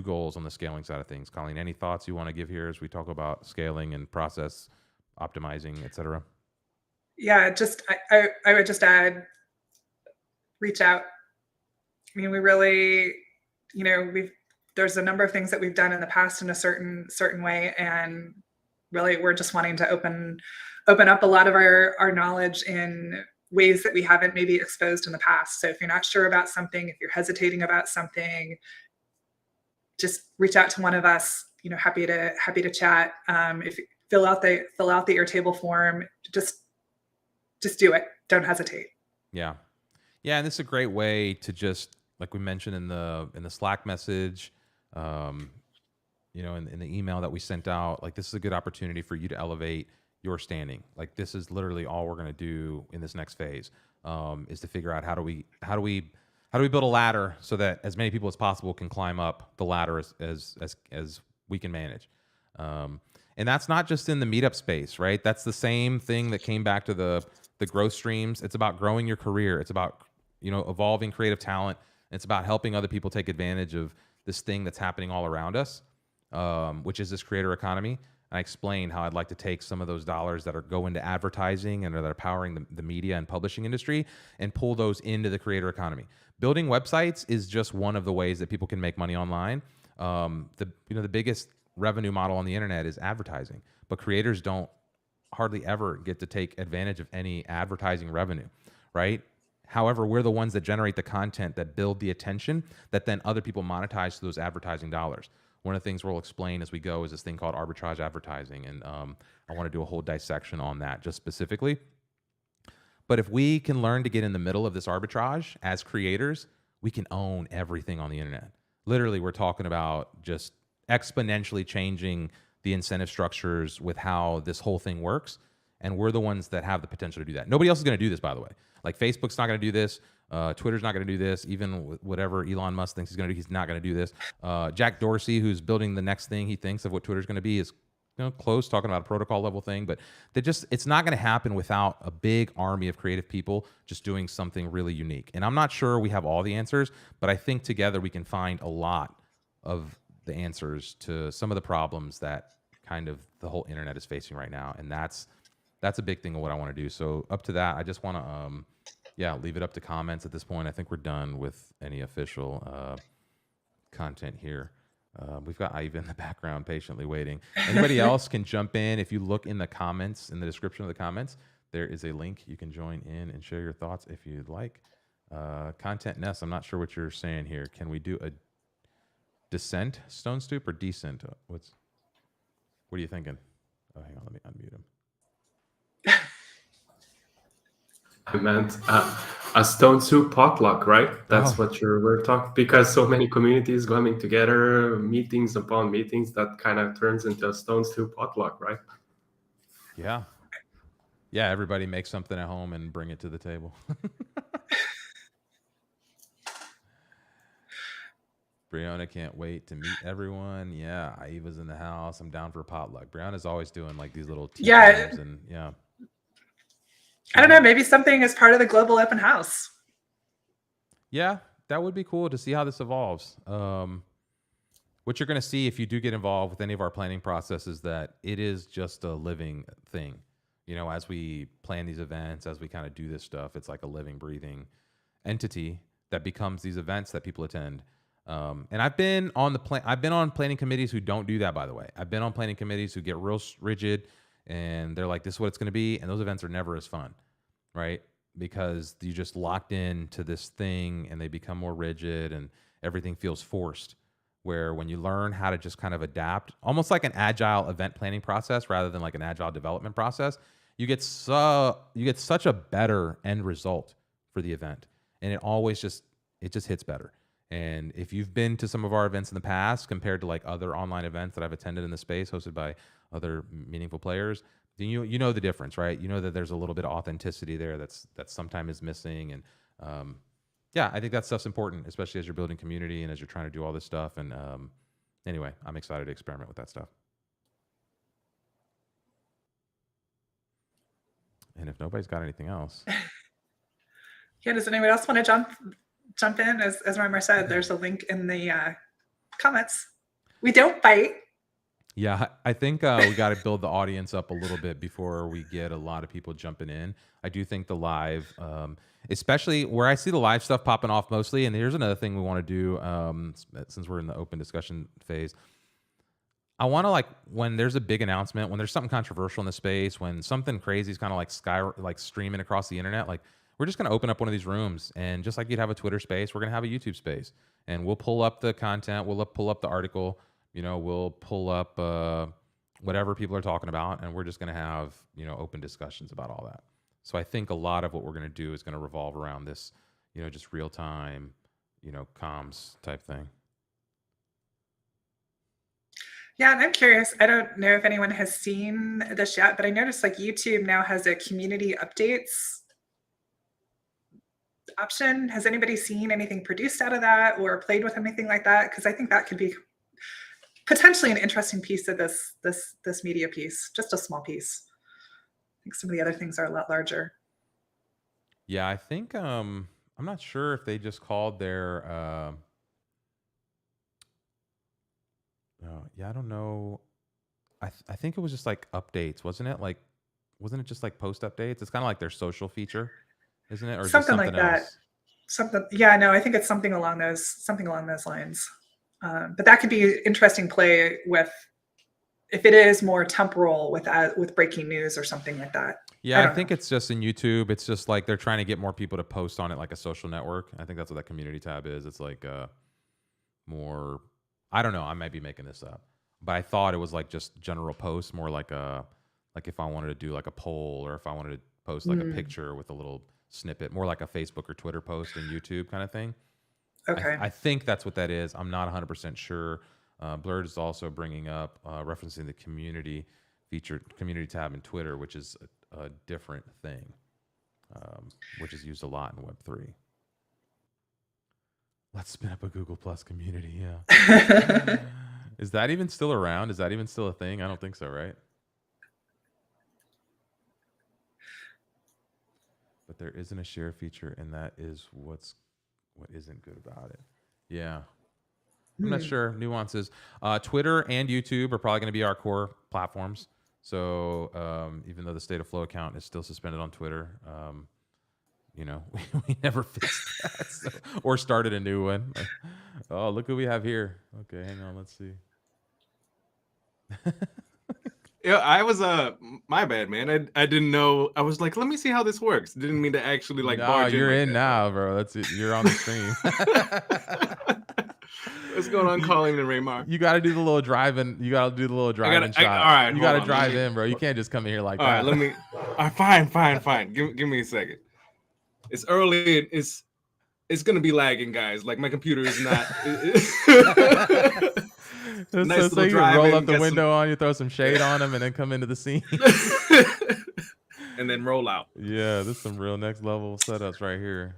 goals on the scaling side of things. Colleen, any thoughts you want to give here as we talk about scaling and process optimizing, et cetera? Yeah, I would just add, reach out. I mean, we really, there's a number of things that we've done in the past in a certain way, and really we're just wanting to open up a lot of our knowledge in ways that we haven't maybe exposed in the past. So if you're not sure about something, if you're hesitating about something, just reach out to one of us. Happy to chat. If you fill out the Airtable form, just do it. Don't hesitate. Yeah. And this is a great way to just, like we mentioned in the Slack message, in the email that we sent out, like, this is a good opportunity for you to elevate your standing. Like, this is literally all we're going to do in this next phase, is to figure out how do we build a ladder so that as many people as possible can climb up the ladder as we can manage. And that's not just in the meetup space, right? That's the same thing that came back to the growth streams. It's about growing your career. It's about, evolving creative talent. It's about helping other people take advantage of this thing that's happening all around us, which is this creator economy. And I explained how I'd like to take some of those dollars that are go into advertising and that are powering the media and publishing industry and pull those into the creator economy. Building websites is just one of the ways that people can make money online. The biggest revenue model on the internet is advertising, but creators don't hardly ever get to take advantage of any advertising revenue, right? However, we're the ones that generate the content that build the attention that then other people monetize through those advertising dollars. One of the things we'll explain as we go is this thing called arbitrage advertising, and I want to do a whole dissection on that just specifically. But if we can learn to get in the middle of this arbitrage as creators, we can own everything on the internet. Literally, we're talking about just exponentially changing the incentive structures with how this whole thing works. And we're the ones that have the potential to do that. Nobody else is going to do this, by the way. Like, Facebook's not going to do this. Twitter's not going to do this. Even whatever Elon Musk thinks he's going to do, he's not going to do this. Jack Dorsey, who's building the next thing he thinks of what Twitter's going to be, is close, talking about a protocol level thing. But it's not going to happen without a big army of creative people just doing something really unique. And I'm not sure we have all the answers, but I think together we can find a lot of the answers to some of the problems that kind of the whole internet is facing right now. And that's a big thing of what I want to do. So up to that, I just want to leave it up to comments at this point. I think we're done with any official content here. We've got Ivan in the background patiently waiting. Anybody else can jump in. If you look in the comments, in the description of the comments, there is a link. You can join in and share your thoughts if you'd like. Content Ness, I'm not sure what you're saying here. Can we do a descent stone stoop or descent? What are you thinking? Oh, hang on, let me unmute him. I meant a stone soup potluck, right? That's what we're talking, because so many communities coming together, meetings upon meetings, that kind of turns into a stone soup potluck, right? Yeah. Everybody make something at home and bring it to the table. Brianna can't wait to meet everyone. Yeah, Eva's in the house. I'm down for a potluck. Brianna's always doing like these little tea Yeah. times, and yeah. I don't know, maybe something as part of the global open house. Yeah, that would be cool to see how this evolves. What you're going to see if you do get involved with any of our planning processes, that it is just a living thing. You know, as we plan these events, as we kind of do this stuff, it's like a living, breathing entity that becomes these events that people attend. And I've been on I've been on planning committees who don't do that, by the way. I've been on planning committees who get real rigid, and they're like, this is what it's going to be. And those events are never as fun, right? Because you just locked into this thing and they become more rigid and everything feels forced. Where when you learn how to just kind of adapt, almost like an agile event planning process rather than like an agile development process, you get such a better end result for the event. And it just hits better. And if you've been to some of our events in the past compared to like other online events that I've attended in the space hosted by other meaningful players, then you know the difference, right? You know that there's a little bit of authenticity there that sometimes is missing. And yeah, I think that stuff's important, especially as you're building community and as you're trying to do all this stuff. And anyway, I'm excited to experiment with that stuff. And if nobody's got anything else. Yeah, does anyone else want to jump in? As Raymmar said, there's a link in the comments. We don't fight. Yeah, I think we got to build the audience up a little bit before we get a lot of people jumping in. I do think the live, especially where I see the live stuff popping off mostly, and here's another thing we want to do since we're in the open discussion phase. I want to, like, when there's a big announcement, when there's something controversial in the space, when something crazy is kind of like streaming across the internet, like we're just going to open up one of these rooms, and just like you'd have a Twitter space, we're going to have a YouTube space, and we'll pull up the content, we'll pull up the article. You know, we'll pull up whatever people are talking about, and we're just going to have, you know, open discussions about all that. So I think a lot of what we're going to do is going to revolve around this, you know, just real time, you know, comms type thing. Yeah, and I'm curious. I don't know if anyone has seen this yet, but I noticed like YouTube now has a community updates option. Has anybody seen anything produced out of that or played with anything like that? Because I think that could be potentially an interesting piece of this media piece, just a small piece. I think some of the other things are a lot larger. Yeah, I think I'm not sure if they just called their yeah, I don't know. I think it was just like updates, wasn't it? Like, wasn't it just like post updates? It's kind of like their social feature, isn't it? Or something just like that. else? Something, yeah, no, I think it's something along those lines. But that could be interesting play with if it is more temporal with breaking news or something like that. Yeah, I think it's just in YouTube. It's just like they're trying to get more people to post on it like a social network. I think that's what that community tab is. It's like more, I don't know, I might be making this up. But I thought it was like just general posts, more like if I wanted to do like a poll or if I wanted to post like a picture with a little snippet, more like a Facebook or Twitter post in YouTube kind of thing. Okay. I think that's what that is. I'm not 100% sure. Blurred is also bringing up referencing the community tab in Twitter, which is a different thing, which is used a lot in Web3. Let's spin up a Google Plus community. Yeah. Is that even still around? Is that even still a thing? I don't think so, right? But there isn't a share feature, and that is what isn't good about it. Yeah. I'm not sure. Nuances. Twitter and YouTube are probably going to be our core platforms. So even though the State of Flow account is still suspended on Twitter, you know, we never fixed that or started a new one. Oh, look who we have here. Okay, hang on. Let's see. Yeah, I was my bad, man. I didn't know. I was like, let me see how this works. Didn't mean to actually like. No, you're like in now, bro. That's it. You're on the stream. What's going on, Colleen and Raymmar? You got to do the little driving. You got to do the little driving shot. All right, you got to drive in, bro. You can't just come in here like that. All right, let me. All right, fine. Give me a second. It's early. It's gonna be lagging, guys. Like my computer is not. Nice so you roll up the window on you, throw some shade on them, and then come into the scene. And then roll out. Yeah, this is some real next level setups right here.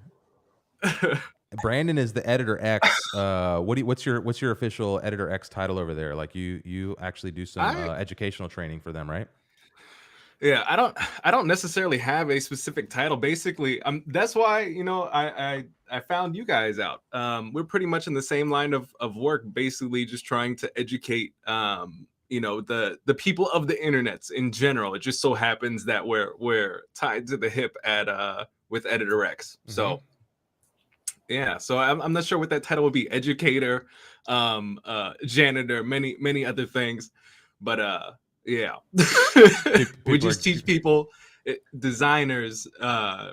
Brandon is the editor X. What's your official editor X title over there? Like you actually do some educational training for them, right? Yeah, I don't necessarily have a specific title. Basically, that's why, I found you guys out. We're pretty much in the same line of work, basically just trying to educate the people of the internets in general. It just so happens that we're tied to the hip at with Editor X. So yeah, so I'm not sure what that title would be: educator, janitor, many other things, but yeah, we just teach people, designers,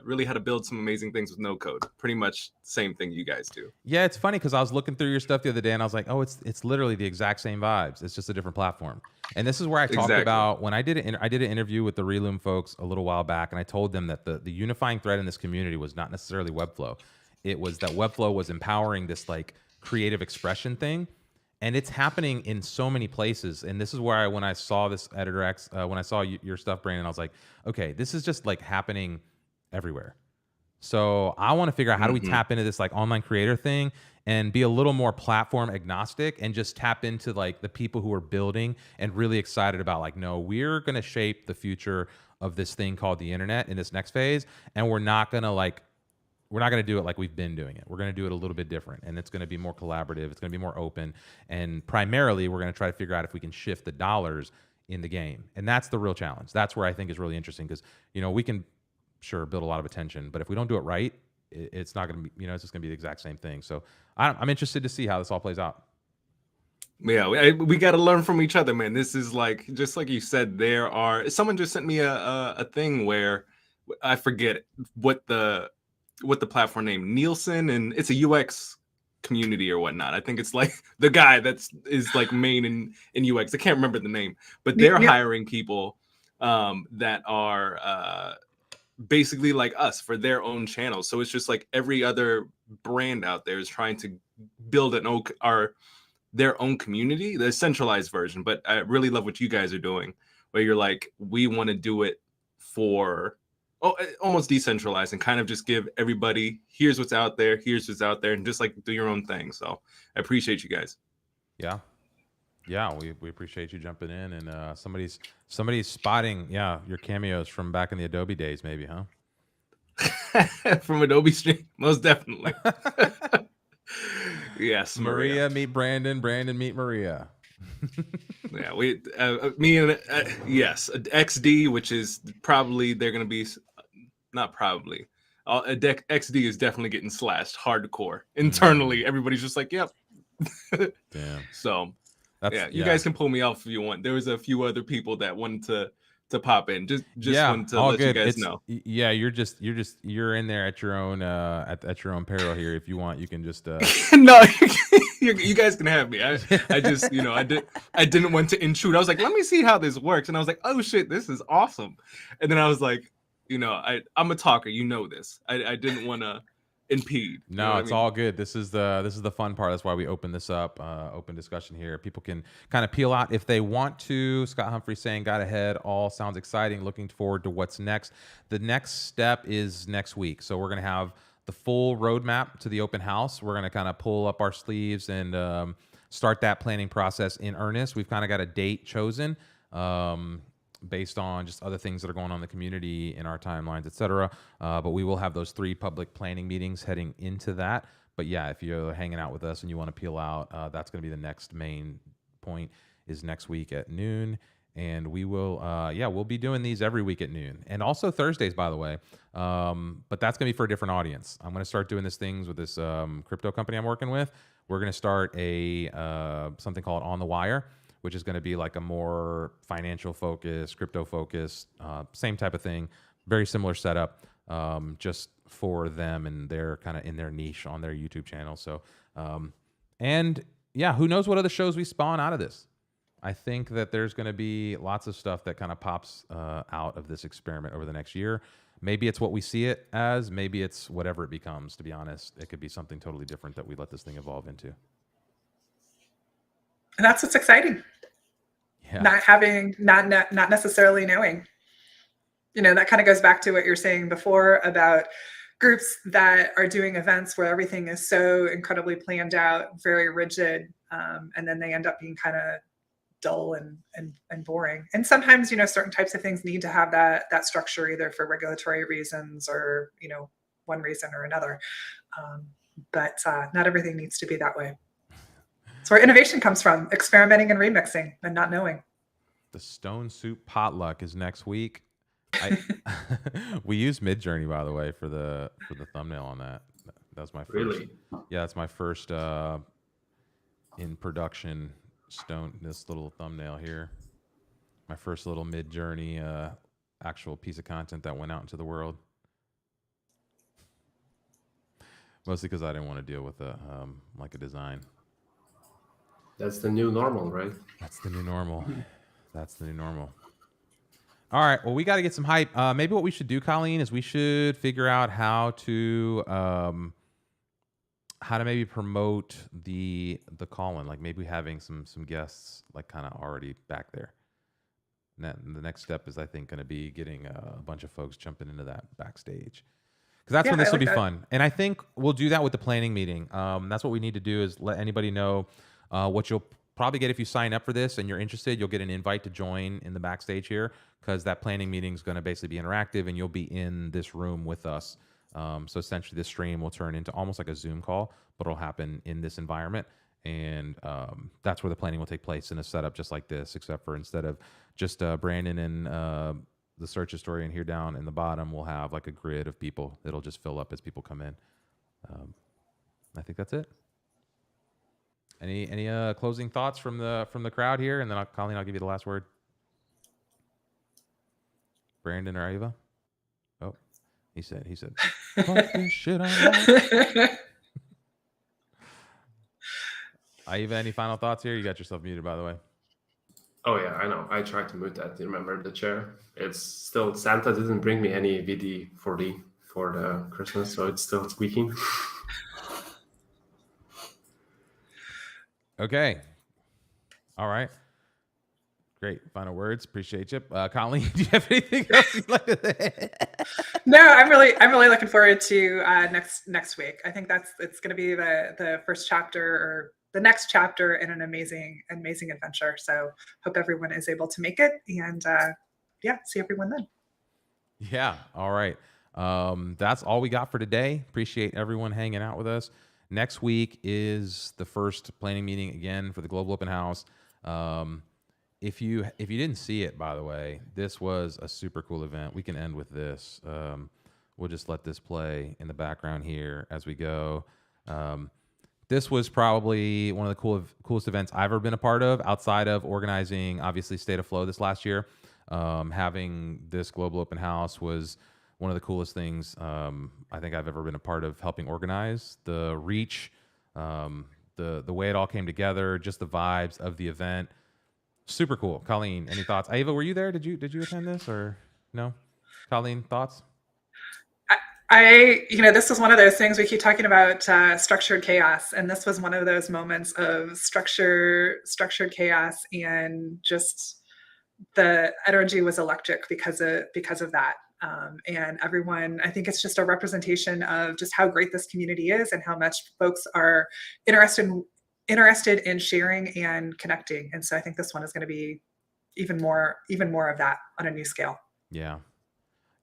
really how to build some amazing things with no code. Pretty much same thing you guys do. Yeah, it's funny because I was looking through your stuff the other day and I was like, oh, it's literally the exact same vibes. It's just a different platform. And this is where I talked about when I did an interview with the Reloom folks a little while back, and I told them that the unifying thread in this community was not necessarily Webflow. It was that Webflow was empowering this like creative expression thing. And it's happening in so many places. And this is where when I saw this Editor X, when I saw your stuff, Brandon, I was like, okay, this is just like happening everywhere. So I want to figure out how do we tap into this like online creator thing and be a little more platform agnostic and just tap into like the people who are building and really excited about like, no, we're going to shape the future of this thing called the internet in this next phase. And we're not going to do it like we've been doing it. We're going to do it a little bit different, and it's going to be more collaborative. It's going to be more open, and primarily we're going to try to figure out if we can shift the dollars in the game, and that's the real challenge. That's where I think is really interesting because we can sure build a lot of attention, but if we don't do it right, it's not going to be it's just going to be the exact same thing. So I'm interested to see how this all plays out. Yeah, we got to learn from each other, man. This is like just like you said. Someone just sent me a thing where I forget what the platform name, Nielsen, and it's a UX community or whatnot. I think it's like the guy is like main in UX. I can't remember the name, but they're hiring people that are basically like us for their own channels. So it's just like every other brand out there is trying to build their own community, the centralized version. But I really love what you guys are doing, where you're like, we want to do it for almost decentralized and kind of just give everybody, here's what's out there, and just like do your own thing. So I appreciate you guys. Yeah, we appreciate you jumping in, and somebody's spotting your cameos from back in the Adobe days, maybe, huh? From Adobe Stream, most definitely. Yes, Maria meet Brandon, Brandon meet Maria. Yeah, me and yes, XD, which is probably they're gonna be. Not probably. XD is definitely getting slashed hardcore. Internally, everybody's just like, yep. Damn. So, you guys can pull me off if you want. There was a few other people that wanted to pop in. Just wanted to let you guys know. Yeah, you're in there at your own at your own peril here. If you want, you can just No, you guys can have me. I just I didn't want to intrude. I was like, let me see how this works, and I was like, oh shit, this is awesome. And then I was like, I'm a talker. This. I didn't want to impede. No, it's all good. This is the fun part. That's why we open this up, open discussion here. People can kind of peel out if they want to. Scott Humphrey saying, got ahead. All sounds exciting. Looking forward to what's next. The next step is next week. So we're going to have the full roadmap to the open house. We're going to kind of pull up our sleeves and start that planning process in earnest. We've kind of got a date chosen. Based on just other things that are going on in the community, in our timelines, et cetera. But we will have those 3 public planning meetings heading into that. But yeah, if you're hanging out with us and you want to peel out, that's going to be the next main point is next week at noon. And we will, we'll be doing these every week at noon. And also Thursdays, by the way. But that's going to be for a different audience. I'm going to start doing these things with this crypto company I'm working with. We're going to start something called On the Wire, which is going to be like a more financial focused, crypto focused, same type of thing, very similar setup, just for them and they're kind of in their niche on their YouTube channel. So, who knows what other shows we spawn out of this? I think that there's going to be lots of stuff that kind of pops out of this experiment over the next year. Maybe it's what we see it as, maybe it's whatever it becomes, to be honest. It could be something totally different that we let this thing evolve into. And that's what's exciting. Yeah. Not necessarily knowing. That kind of goes back to what you're saying before about groups that are doing events where everything is so incredibly planned out, very rigid, and then they end up being kind of dull and boring. And sometimes, certain types of things need to have that structure, either for regulatory reasons or, one reason or another. But not everything needs to be that way. It's where innovation comes from, experimenting and remixing and not knowing. The Stone Soup Potluck is next week. We used Midjourney, by the way, for the thumbnail on that. That was my first. Really? Yeah, that's my first in production this little thumbnail here. My first little Midjourney actual piece of content that went out into the world. Mostly because I didn't want to deal with a design. That's the new normal, right? That's the new normal. That's the new normal. All right. Well, we got to get some hype. Maybe what we should do, Colleen, is we should figure out how to maybe promote the call-in. Like maybe having some guests like kind of already back there. And the next step is, I think, going to be getting a bunch of folks jumping into that backstage. Because that's when this will be fun. And I think we'll do that with the planning meeting. That's what we need to do, is let anybody know what you'll probably get if you sign up for this and you're interested. You'll get an invite to join in the backstage here, because that planning meeting is going to basically be interactive and you'll be in this room with us. So essentially this stream will turn into almost like a Zoom call, but it'll happen in this environment. And that's where the planning will take place in a setup just like this, except for instead of just Brandon and the search historian here down in the bottom, we'll have like a grid of people. It'll just fill up as people come in. I think that's it. Any closing thoughts from the crowd here, and then Colleen, I'll give you the last word. Brandon or Ava? Oh, he said. Fuck this shit on. Ava, any final thoughts here? You got yourself muted, by the way. Oh yeah, I know. I tried to mute that. You remember the chair? It's still, Santa didn't bring me any WD-40 for the Christmas, so it's still squeaking. Okay. All right. Great. Final words. Appreciate you. Colleen, do you have anything else you'd like to say? No, I'm really looking forward to next week. I think it's going to be the first chapter, or the next chapter in an amazing adventure. So hope everyone is able to make it, and see everyone then. Yeah. All right. That's all we got for today. Appreciate everyone hanging out with us. Next week is the first planning meeting again for the Global Open House. If you didn't see it, by the way, this was a super cool event. We can end with this. We'll just let this play in the background here as we go. This was probably one of the coolest events I've ever been a part of, outside of organizing, obviously, State of Flow this last year. Having this Global Open House was one of the coolest things I think I've ever been a part of helping organize. The reach, the way it all came together, just the vibes of the event. Super cool. Colleen, any thoughts? Ava, were you there? Did you attend this, or no? Colleen, thoughts? This was one of those things we keep talking about, structured chaos, and this was one of those moments of structured chaos, and just the energy was electric because of that. And everyone, I think it's just a representation of just how great this community is and how much folks are interested in sharing and connecting. And so I think this one is going to be even more of that on a new scale. Yeah,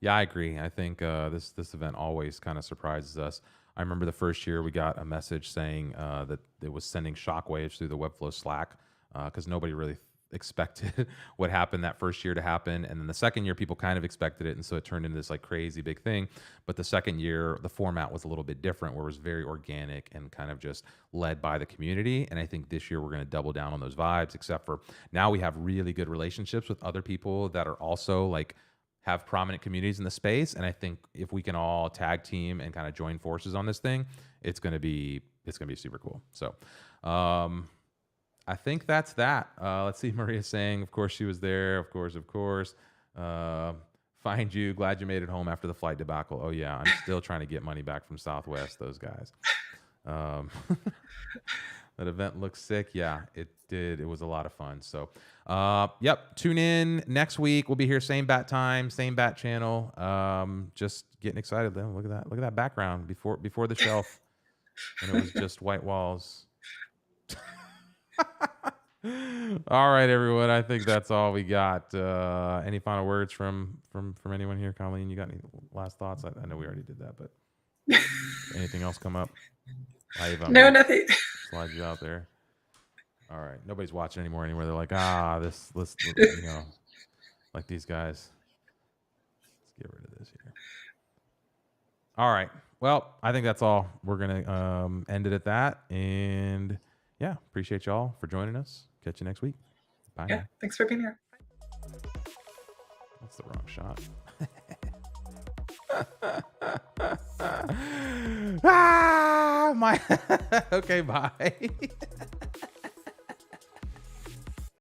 I agree. I think this event always kind of surprises us. I remember the first year we got a message saying that it was sending shockwaves through the Webflow Slack because nobody really expected what happened that first year to happen. And then the second year, people kind of expected it. And so it turned into this like crazy big thing. But the second year, the format was a little bit different, where it was very organic and kind of just led by the community. And I think this year we're going to double down on those vibes, except for now we have really good relationships with other people that are also like have prominent communities in the space. And I think if we can all tag team and kind of join forces on this thing, it's going to be super cool. So, I think that's that. Let's see. Maria's saying, of course she was there. Of course. Find you. Glad you made it home after the flight debacle. Oh yeah. I'm still trying to get money back from Southwest, those guys. That event looks sick. Yeah, it did. It was a lot of fun. So, yep. Tune in next week. We'll be here, same bat time, same bat channel. Just getting excited. Then look at that. Look at that background before the shelf, when it was just white walls. All right, everyone. I think that's all we got. Any final words from anyone here? Colleen, you got any last thoughts? I know we already did that, but anything else come up? No, nothing. Slide you out there. All right. Nobody's watching anymore anywhere. They're like, this, like these guys. Let's get rid of this here. All right. Well, I think that's all. We're going to end it at that. And yeah, appreciate y'all for joining us. Catch you next week. Bye. Yeah, now. thanks for being here. That's the wrong shot. Okay, bye.